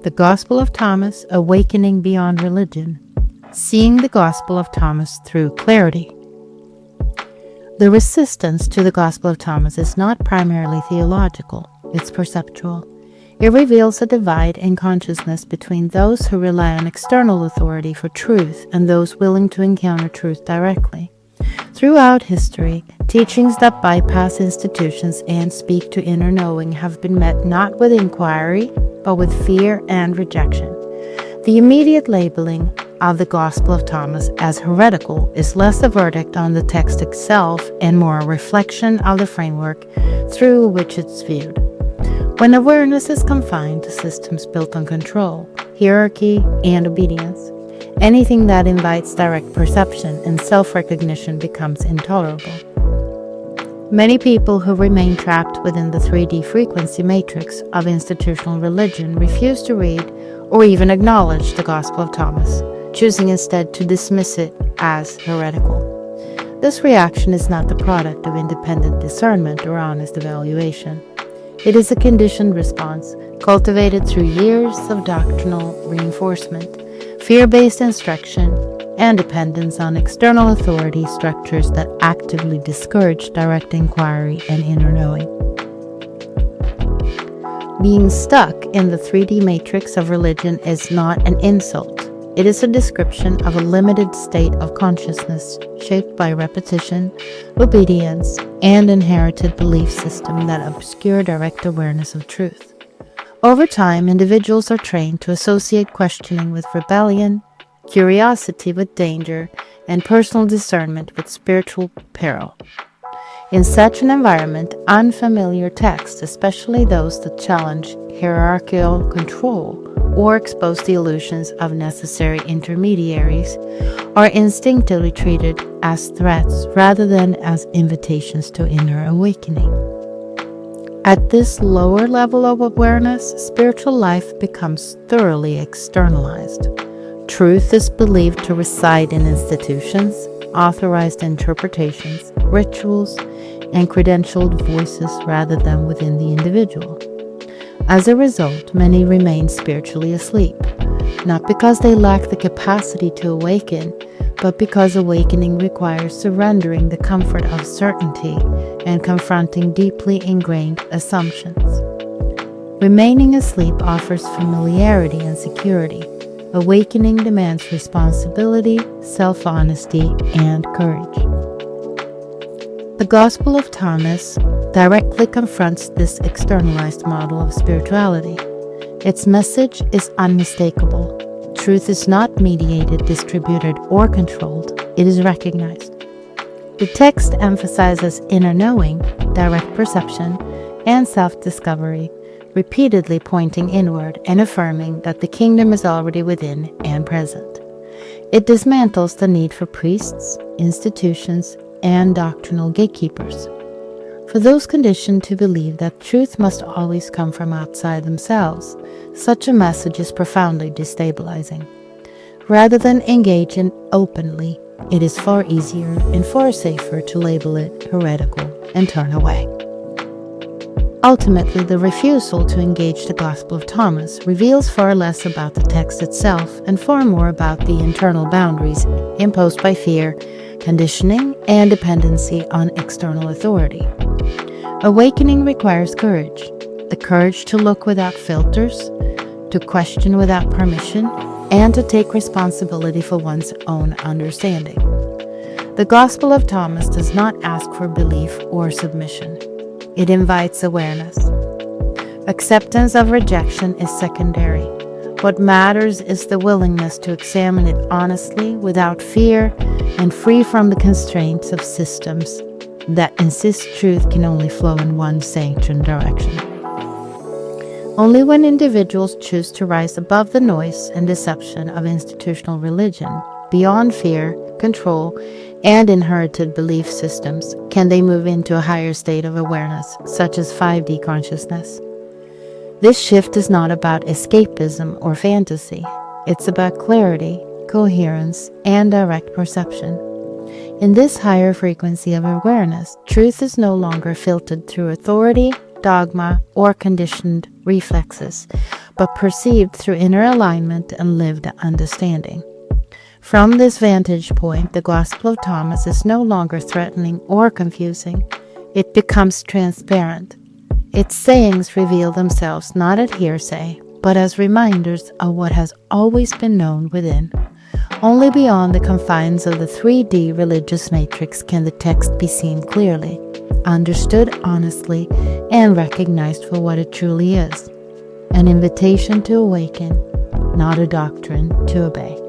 The Gospel of Thomas, Awakening Beyond Religion. Seeing the Gospel of Thomas through clarity. The resistance to the Gospel of Thomas is not primarily theological, it's perceptual. It reveals a divide in consciousness between those who rely on external authority for truth and those willing to encounter truth directly. Throughout history, teachings that bypass institutions and speak to inner knowing have been met not with inquiry, but with fear and rejection. The immediate labeling of the Gospel of Thomas as heretical is less a verdict on the text itself and more a reflection of the framework through which it's viewed. When awareness is confined to systems built on control, hierarchy, and obedience, anything that invites direct perception and self-recognition becomes intolerable. Many people who remain trapped within the 3D frequency matrix of institutional religion refuse to read or even acknowledge the Gospel of Thomas, choosing instead to dismiss it as heretical. This reaction is not the product of independent discernment or honest evaluation. It is a conditioned response cultivated through years of doctrinal reinforcement, fear-based instruction, and dependence on external authority structures that actively discourage direct inquiry and inner knowing. Being stuck in the 3D matrix of religion is not an insult. It is a description of a limited state of consciousness shaped by repetition, obedience, and inherited belief system that obscure direct awareness of truth. Over time, individuals are trained to associate questioning with rebellion, curiosity with danger, and personal discernment with spiritual peril. In such an environment, unfamiliar texts, especially those that challenge hierarchical control or expose the illusions of necessary intermediaries, are instinctively treated as threats rather than as invitations to inner awakening. At this lower level of awareness, spiritual life becomes thoroughly externalized. Truth is believed to reside in institutions, authorized interpretations, rituals, and credentialed voices rather than within the individual. As a result, many remain spiritually asleep, not because they lack the capacity to awaken, but because awakening requires surrendering the comfort of certainty and confronting deeply ingrained assumptions. Remaining asleep offers familiarity and security. Awakening demands responsibility, self-honesty, and courage. The Gospel of Thomas directly confronts this externalized model of spirituality. Its message is unmistakable. Truth is not mediated, distributed, or controlled. It is recognized. The text emphasizes inner knowing, direct perception, and self-discovery, repeatedly pointing inward and affirming that the kingdom is already within and present. It dismantles the need for priests, institutions, and doctrinal gatekeepers. For those conditioned to believe that truth must always come from outside themselves, such a message is profoundly destabilizing. Rather than engage in openly, it is far easier and far safer to label it heretical and turn away. Ultimately, the refusal to engage the Gospel of Thomas reveals far less about the text itself and far more about the internal boundaries imposed by fear, conditioning, and dependency on external authority. Awakening requires courage, the courage to look without filters, to question without permission, and to take responsibility for one's own understanding. The Gospel of Thomas does not ask for belief or submission. It invites awareness. Acceptance of rejection is secondary. What matters is the willingness to examine it honestly, without fear, and free from the constraints of systems that insist truth can only flow in one sanctioned direction. Only when individuals choose to rise above the noise and deception of institutional religion, beyond fear, control, and inherited belief systems, can they move into a higher state of awareness, such as 5D consciousness. This shift is not about escapism or fantasy. It's about clarity, coherence, and direct perception. In this higher frequency of awareness, truth is no longer filtered through authority, dogma, or conditioned reflexes, but perceived through inner alignment and lived understanding. From this vantage point, the Gospel of Thomas is no longer threatening or confusing. It becomes transparent. Its sayings reveal themselves not as hearsay, but as reminders of what has always been known within. Only beyond the confines of the 3D religious matrix can the text be seen clearly, understood honestly, and recognized for what it truly is: an invitation to awaken, not a doctrine to obey.